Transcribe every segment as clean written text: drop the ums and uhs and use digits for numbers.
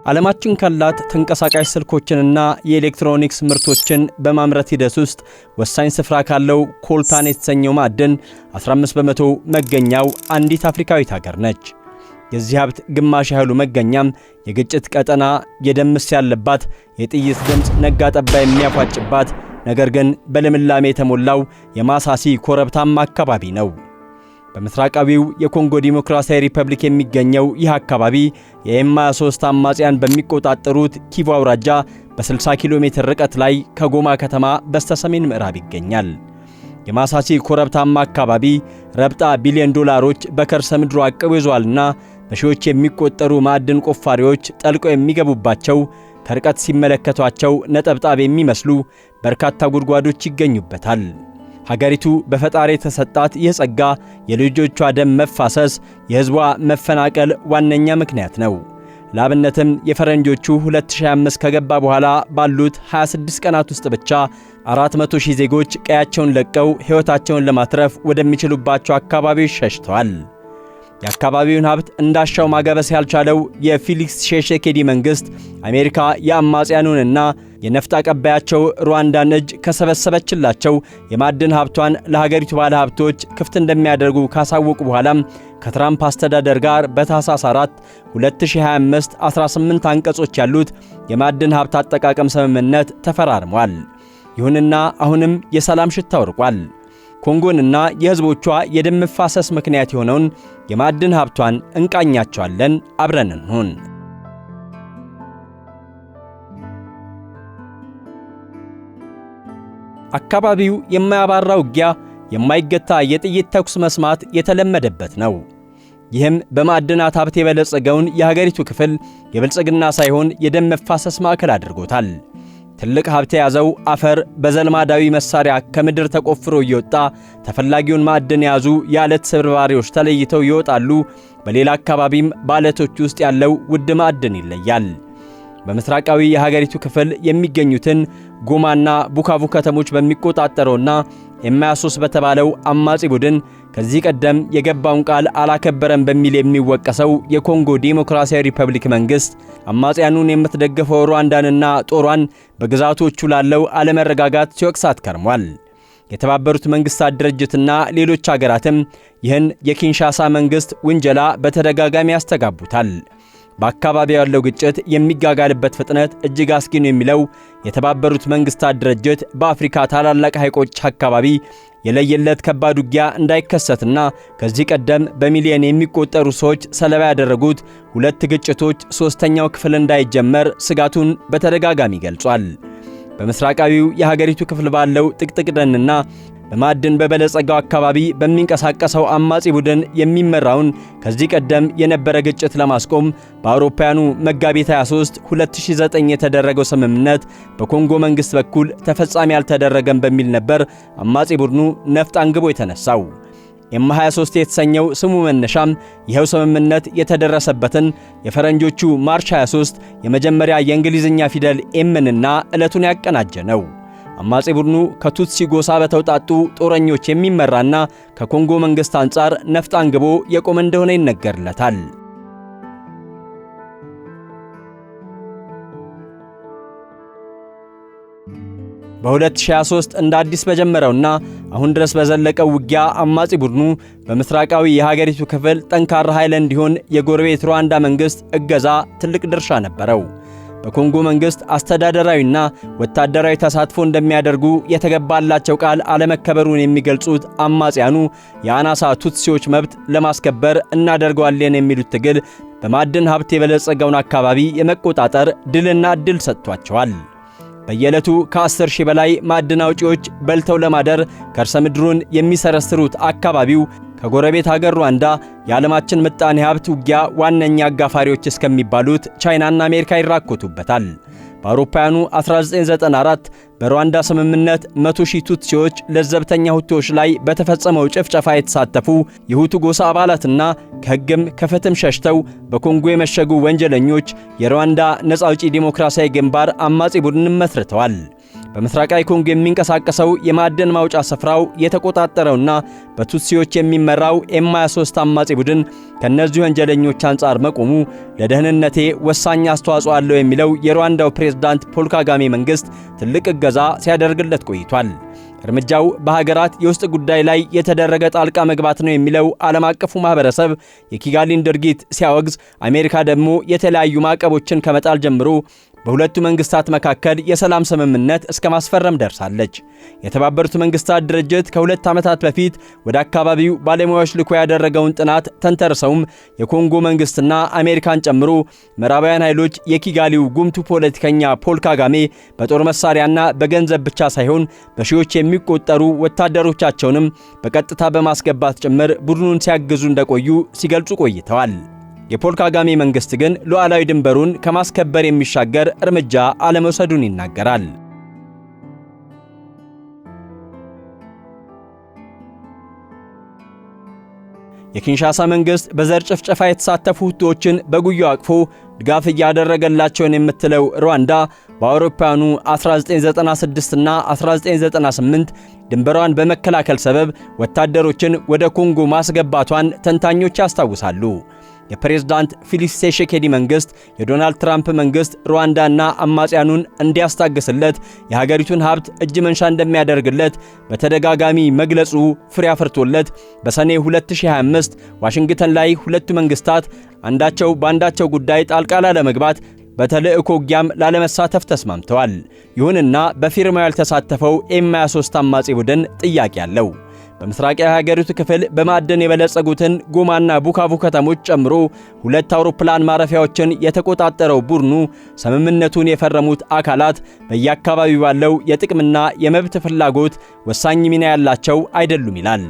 ዓለማችን ካላት ተንቀሳቃሽ ስልኮችንና የኤሌክትሮኒክስ ምርቶችን በማምረት ሂደት ውስጥ ወሳኝ ስፍራ ካለው ኮልታን የተሰኘው ማዕድን 15% መገኛው አንዲት አፍሪካዊት ሀገር ነች። የዚህ ሀብት ግማሽ ያህሉ መገኛም የግጭት ቀጠና፣ የደም ምስ ያለባት፣ የጥይት ድምፅ ነጋጠባ የሚያፏጭባት ነገር ግን በልምላሜ የተሞላው የማሳሲ ኮረብታማ አካባቢ ነው። በምስራቃዊው የኮንጎ ዲሞክራሲያዊ ሪፐብሊክ የሚገኘው ይህ አካባቢ የኤም23 አማጽያን በሚቆጣጠሩት ኪቩ አውራጃ በ60 ኪሎ ሜትር ርቀት ላይ ከጎማ ከተማ በስተሰሜን ምዕራብ ይገኛል። የማሳሲ ኮረብታማ አካባቢ ረብጣ ቢሊዮን ዶላሮች በከርሰ ምድሩ አቅቦ ይዟልና በሺዎች የሚቆጠሩ ማዕድን ቆፋሪዎች ጠልቀው የሚገቡባቸው ከርቀት ሲመለከቷቸው ነጠብጣብ የሚመስሉ በርካታ ጉድጓዶች ይገኙበታል። ሀገሪቱ በፈጣሪ የተሰጣት የጸጋ የልጆቿ ደም መፋሰስ፣ የሕዝቧ መፈናቀል ዋነኛ ምክንያት ነው። ለአብነትም የፈረንጆቹ 2025 ከገባ በኋላ ባሉት 26 ቀናት ውስጥ ብቻ 400,000 ዜጎች ቀያቸውን ለቀው ሕይወታቸውን ለማትረፍ ወደሚችሉባቸው አካባቢዎች ሸሽተዋል። የአካባቢውን ሀብት እንዳሻው ማጋበስ ያልቻለው የፊሊክስ ሼሼኬዲ መንግሥት አሜሪካ የአማጽያኑንና የነፍጥ አቀባያቸው ሩዋንዳን እጅ ከሰበሰበችላቸው የማዕድን ሀብቷን ለሀገሪቱ ባለ ሀብቶች ክፍት እንደሚያደርጉ ካሳወቁ በኋላም ከትራምፕ አስተዳደር ጋር በታህሳስ 4 2025 18 አንቀጾች ያሉት የማዕድን ሀብት አጠቃቀም ስምምነት ተፈራርሟል። ይሁንና አሁንም የሰላም ሽታ ወርቋል። ኮንጎንና የሕዝቦቿ የደም መፋሰስ ምክንያት የሆነውን የማዕድን ሀብቷን እንቃኛቸዋለን። አብረን እንሁን። አካባቢው የማያባራ ውጊያ፣ የማይገታ የጥይት ተኩስ መስማት የተለመደበት ነው። ይህም በማዕድናት ሀብት የበለጸገውን የሀገሪቱ ክፍል የብልጽግና ሳይሆን የደም መፋሰስ ማዕከል አድርጎታል። ትልቅ ሀብት የያዘው አፈር በዘልማዳዊ መሳሪያ ከምድር ተቆፍሮ እየወጣ ተፈላጊውን ማዕድን የያዙ የዓለት ስብርባሪዎች ተለይተው ይወጣሉ። በሌላ አካባቢም በዓለቶች ውስጥ ያለው ውድ ማዕድን ይለያል። በምስራቃዊ የሀገሪቱ ክፍል የሚገኙትን ጎማና ቡካቩ ከተሞች በሚቆጣጠረውና ኤም23 በተባለው አማጺ ቡድን ከዚህ ቀደም የገባውን ቃል አላከበረም በሚል የሚወቀሰው የኮንጎ ዲሞክራሲያዊ ሪፐብሊክ መንግሥት አማጺያኑን የምትደግፈው ሩዋንዳንና ጦሯን በግዛቶቹ ላለው አለመረጋጋት ሲወቅሳት ከርሟል። የተባበሩት መንግሥታት ድርጅትና ሌሎች አገራትም ይህን የኪንሻሳ መንግሥት ውንጀላ በተደጋጋሚ ያስተጋቡታል። በአካባቢው ያለው ግጭት የሚጋጋልበት ፍጥነት እጅግ አስጊ ነው የሚለው የተባበሩት መንግሥታት ድርጅት በአፍሪካ ታላላቅ ሐይቆች አካባቢ የለየለት ከባድ ውጊያ እንዳይከሰትና ከዚህ ቀደም በሚሊዮን የሚቆጠሩ ሰዎች ሰለባ ያደረጉት 2 ግጭቶች ሦስተኛው ክፍል እንዳይጀመር ስጋቱን በተደጋጋሚ ገልጿል። በምስራቃዊው የሀገሪቱ ክፍል ባለው ጥቅጥቅ ደንና በማዕድን በበለጸጋው አካባቢ በሚንቀሳቀሰው አማጺ ቡድን የሚመራውን ከዚህ ቀደም የነበረ ግጭት ለማስቆም በአውሮፓውያኑ መጋቢት 23 2009 የተደረገው ስምምነት በኮንጎ መንግሥት በኩል ተፈጻሚ ያልተደረገም በሚል ነበር አማጺ ቡድኑ ነፍጥ አንግቦ የተነሳው። ኤም23 የተሰኘው ስሙ መነሻም ይኸው ስምምነት የተደረሰበትን የፈረንጆቹ ማርች 23 የመጀመሪያ የእንግሊዝኛ ፊደል ኤምንና ዕለቱን ያቀናጀ ነው። አማጺ ቡድኑ ከቱትሲ ጎሳ በተውጣጡ ጦረኞች የሚመራና ከኮንጎ መንግሥት አንጻር ነፍጥ አንግቦ የቆመ እንደሆነ ይነገርለታል። በ2023 እንደ አዲስ በጀመረውና አሁን ድረስ በዘለቀው ውጊያ አማጺ ቡድኑ በምስራቃዊ የሀገሪቱ ክፍል ጠንካራ ኃይል እንዲሆን የጎረቤት ሩዋንዳ መንግሥት እገዛ ትልቅ ድርሻ ነበረው። በኮንጎ መንግሥት አስተዳደራዊና ወታደራዊ ተሳትፎ እንደሚያደርጉ የተገባላቸው ቃል አለመከበሩን የሚገልጹት አማጺያኑ የአናሳ ቱትሲዎች መብት ለማስከበር እናደርገዋለን የሚሉት ትግል በማዕድን ሀብት የበለጸገውን አካባቢ የመቆጣጠር ድልና ዕድል ሰጥቷቸዋል። በየዕለቱ ከ10 ሺህ በላይ ማዕድን አውጪዎች በልተው ለማደር ከርሰ ምድሩን የሚሰረስሩት አካባቢው ከጎረቤት ሀገር ሩዋንዳ የዓለማችን ምጣኔ ሀብት ውጊያ ዋነኛ አጋፋሪዎች እስከሚባሉት ቻይናና አሜሪካ ይራኮቱበታል። በአውሮፓውያኑ 1994 በሩዋንዳ ስምምነት 100,000 ቱትሲዎች ለዘብተኛ ሁቶች ላይ በተፈጸመው ጭፍጨፋ የተሳተፉ የሁቱ ጎሳ አባላትና ከሕግም ከፍትህም ሸሽተው በኮንጎ የመሸጉ ወንጀለኞች የሩዋንዳ ነፃ አውጪ ዲሞክራሲያዊ ግንባር አማጺ ቡድንን መስርተዋል። በምስራቃዊ ኮንጎ የሚንቀሳቀሰው የማዕድን ማውጫ ስፍራው የተቆጣጠረውና በቱትሲዎች የሚመራው ኤም23 አማጺ ቡድን ከነዚህ ወንጀለኞች አንጻር መቆሙ ለደህንነቴ ወሳኝ አስተዋጽኦ አለው የሚለው የሩዋንዳው ፕሬዝዳንት ፖል ካጋሜ መንግስት ትልቅ እገዛ ሲያደርግለት ቆይቷል። እርምጃው በሀገራት የውስጥ ጉዳይ ላይ የተደረገ ጣልቃ መግባት ነው የሚለው ዓለም አቀፉ ማህበረሰብ የኪጋሊን ድርጊት ሲያወግዝ፣ አሜሪካ ደግሞ የተለያዩ ማዕቀቦችን ከመጣል ጀምሮ በሁለቱ መንግስታት መካከል የሰላም ስምምነት እስከ ማስፈረም ደርሳለች። የተባበሩት መንግስታት ድርጅት ከ2 ዓመታት በፊት ወደ አካባቢው ባለሙያዎች ልኮ ያደረገውን ጥናት ተንተርሰውም የኮንጎ መንግስትና አሜሪካን ጨምሮ ምዕራባውያን ኃይሎች የኪጋሊው ጉምቱ ፖለቲከኛ ፖል ካጋሜ በጦር መሳሪያና በገንዘብ ብቻ ሳይሆን በሺዎች የሚቆጠሩ ወታደሮቻቸውንም በቀጥታ በማስገባት ጭምር ቡድኑን ሲያግዙ እንደቆዩ ሲገልጹ ቆይተዋል። የፖል ካጋሜ መንግስት ግን ሉዓላዊ ድንበሩን ከማስከበር የሚሻገር እርምጃ አለመውሰዱን ይናገራል። የኪንሻሳ መንግስት በዘር ጭፍጨፋ የተሳተፉ ሁቶችን በጉያው አቅፎ ድጋፍ እያደረገላቸው የምትለው ሩዋንዳ በአውሮፓውያኑ 1996 እና 1998 ድንበሯን በመከላከል ሰበብ ወታደሮችን ወደ ኮንጎ ማስገባቷን ተንታኞች ያስታውሳሉ። የፕሬዝዳንት ፌሊክስ ሴሼኬዲ መንግስት የዶናልድ ትራምፕ መንግስት ሩዋንዳና አማጺያኑን እንዲያስታግስለት የሀገሪቱን ሀብት እጅ መንሻ እንደሚያደርግለት በተደጋጋሚ መግለጹ ፍሬ አፍርቶለት በሰኔ 2025 ዋሽንግተን ላይ ሁለቱ መንግስታት አንዳቸው በአንዳቸው ጉዳይ ጣልቃ ላለመግባት በተልእኮ ውጊያም ላለመሳተፍ ተስማምተዋል። ይሁንና በፊርማው ያልተሳተፈው ኤም23 አማጺ ቡድን ጥያቄ አለው። በምስራቃዊ ሀገሪቱ ክፍል በማዕድን የበለጸጉትን ጎማና ቡካቡ ከተሞች ጨምሮ 2 አውሮፕላን ማረፊያዎችን የተቆጣጠረው ቡድኑ ስምምነቱን የፈረሙት አካላት በየአካባቢው ባለው የጥቅምና የመብት ፍላጎት ወሳኝ ሚና ያላቸው አይደሉም ይላል።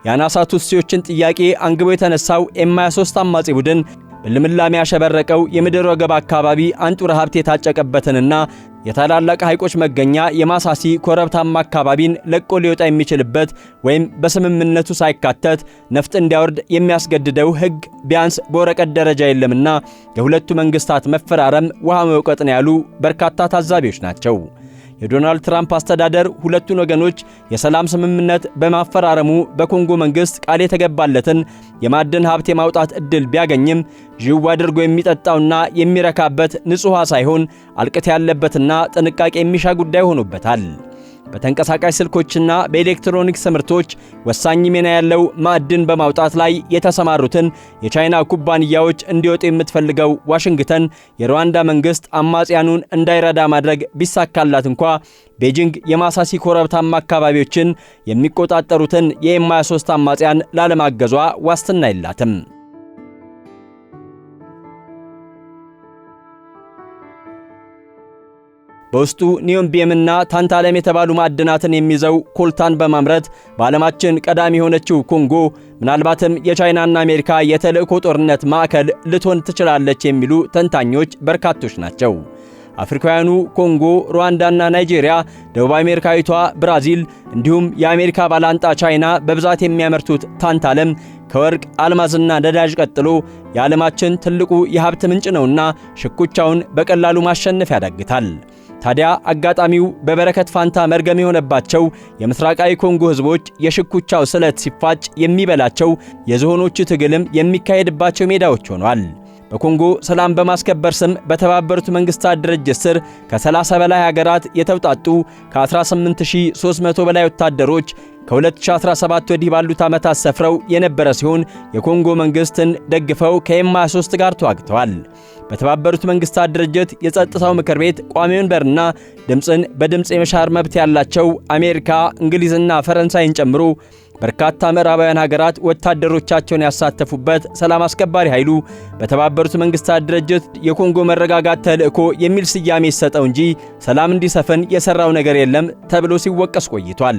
የአናሳ ቱትሲዎችን ጥያቄ አንግቦ የተነሳው ኤም23 አማጺ ቡድን በልምላሜ ያሸበረቀው የምድር ወገብ አካባቢ አንጡራ ሀብት የታጨቀበትንና የታላላቅ ሐይቆች መገኛ የማሳሲ ኮረብታማ አካባቢን ለቆ ሊወጣ የሚችልበት ወይም በስምምነቱ ሳይካተት ነፍጥ እንዲያወርድ የሚያስገድደው ሕግ ቢያንስ በወረቀት ደረጃ የለምና የሁለቱ መንግስታት መፈራረም ውሃ መውቀጥ ነው ያሉ በርካታ ታዛቢዎች ናቸው። የዶናልድ ትራምፕ አስተዳደር ሁለቱን ወገኖች የሰላም ስምምነት በማፈራረሙ በኮንጎ መንግስት ቃል የተገባለትን የማዕድን ሀብት የማውጣት ዕድል ቢያገኝም ዥው አድርጎ የሚጠጣውና የሚረካበት ንጹህ ውሃ ሳይሆን አልቅት ያለበትና ጥንቃቄ የሚሻ ጉዳይ ሆኖበታል። በተንቀሳቃሽ ስልኮችና በኤሌክትሮኒክስ ምርቶች ወሳኝ ሚና ያለው ማዕድን በማውጣት ላይ የተሰማሩትን የቻይና ኩባንያዎች እንዲወጡ የምትፈልገው ዋሽንግተን የሩዋንዳ መንግስት አማጺያኑን እንዳይረዳ ማድረግ ቢሳካላት እንኳ ቤጂንግ የማሳሲ ኮረብታማ አካባቢዎችን የሚቆጣጠሩትን የኤም23 አማጺያን ላለማገዟ ዋስትና የላትም። በውስጡ ኒዮምቢየምና ታንታለም የተባሉ ማዕድናትን የሚይዘው ኮልታን በማምረት በዓለማችን ቀዳሚ የሆነችው ኮንጎ ምናልባትም የቻይናና አሜሪካ የተልእኮ ጦርነት ማዕከል ልትሆን ትችላለች የሚሉ ተንታኞች በርካቶች ናቸው። አፍሪካውያኑ ኮንጎ፣ ሩዋንዳና ናይጄሪያ፣ ደቡብ አሜሪካዊቷ ብራዚል እንዲሁም የአሜሪካ ባላንጣ ቻይና በብዛት የሚያመርቱት ታንታለም ከወርቅ አልማዝና ነዳጅ ቀጥሎ የዓለማችን ትልቁ የሀብት ምንጭ ነውና ሽኩቻውን በቀላሉ ማሸነፍ ያዳግታል። ታዲያ አጋጣሚው በበረከት ፋንታ መርገም የሆነባቸው የምስራቃዊ ኮንጎ ህዝቦች የሽኩቻው ስለት ሲፋጭ የሚበላቸው የዝሆኖቹ ትግልም የሚካሄድባቸው ሜዳዎች ሆኗል። በኮንጎ ሰላም በማስከበር ስም በተባበሩት መንግስታት ድርጅት ስር ከ30 በላይ ሀገራት የተውጣጡ ከ18300 በላይ ወታደሮች ከ2017 ወዲህ ባሉት ዓመታት ሰፍረው የነበረ ሲሆን የኮንጎ መንግስትን ደግፈው ከኤም23 ጋር ተዋግተዋል። በተባበሩት መንግስታት ድርጅት የጸጥታው ምክር ቤት ቋሚ ወንበርና ድምፅን በድምፅ የመሻር መብት ያላቸው አሜሪካ፣ እንግሊዝና ፈረንሳይን ጨምሮ በርካታ ምዕራባውያን ሀገራት ወታደሮቻቸውን ያሳተፉበት ሰላም አስከባሪ ኃይሉ በተባበሩት መንግስታት ድርጅት የኮንጎ መረጋጋት ተልእኮ የሚል ስያሜ ይሰጠው እንጂ ሰላም እንዲሰፍን የሰራው ነገር የለም ተብሎ ሲወቀስ ቆይቷል።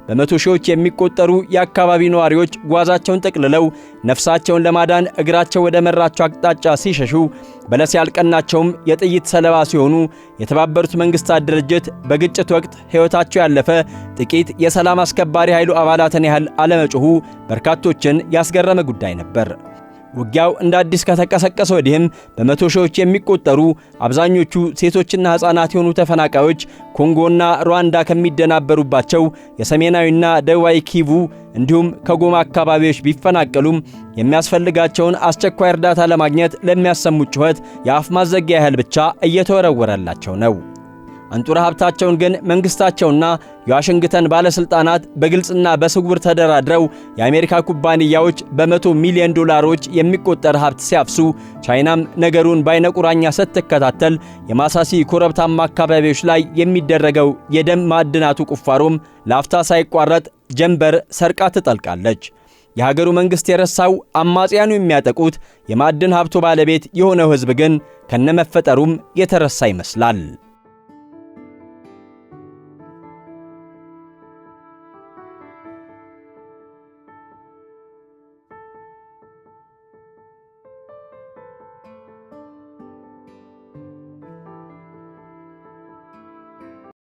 በመቶ ሺዎች የሚቆጠሩ የአካባቢ ነዋሪዎች ጓዛቸውን ጠቅልለው ነፍሳቸውን ለማዳን እግራቸው ወደ መራቸው አቅጣጫ ሲሸሹ በለስ ያልቀናቸውም የጥይት ሰለባ ሲሆኑ የተባበሩት መንግስታት ድርጅት በግጭት ወቅት ሕይወታቸው ያለፈ ጥቂት የሰላም አስከባሪ ኃይሉ አባላትን ያህል አለመጮሁ በርካቶችን ያስገረመ ጉዳይ ነበር። ውጊያው እንደ አዲስ ከተቀሰቀሰ ወዲህም በመቶ ሺዎች የሚቆጠሩ አብዛኞቹ ሴቶችና ሕፃናት የሆኑ ተፈናቃዮች ኮንጎና ሩዋንዳ ከሚደናበሩባቸው የሰሜናዊና ደቡባዊ ኪቩ እንዲሁም ከጎማ አካባቢዎች ቢፈናቀሉም የሚያስፈልጋቸውን አስቸኳይ እርዳታ ለማግኘት ለሚያሰሙት ጩኸት የአፍ ማዘጊያ ያህል ብቻ እየተወረወረላቸው ነው። አንጡራ ሀብታቸውን ግን መንግስታቸውና የዋሽንግተን ባለስልጣናት በግልጽና በስውር ተደራድረው የአሜሪካ ኩባንያዎች በ100 ሚሊዮን ዶላሮች የሚቆጠር ሀብት ሲያፍሱ፣ ቻይናም ነገሩን በዓይነ ቁራኛ ስትከታተል የማሳሲ ኮረብታማ አካባቢዎች ላይ የሚደረገው የደም ማዕድናቱ ቁፋሮም ለአፍታ ሳይቋረጥ ጀንበር ሰርቃ ትጠልቃለች። የሀገሩ መንግስት የረሳው አማጽያኑ የሚያጠቁት የማዕድን ሀብቱ ባለቤት የሆነው ሕዝብ ግን ከነመፈጠሩም የተረሳ ይመስላል።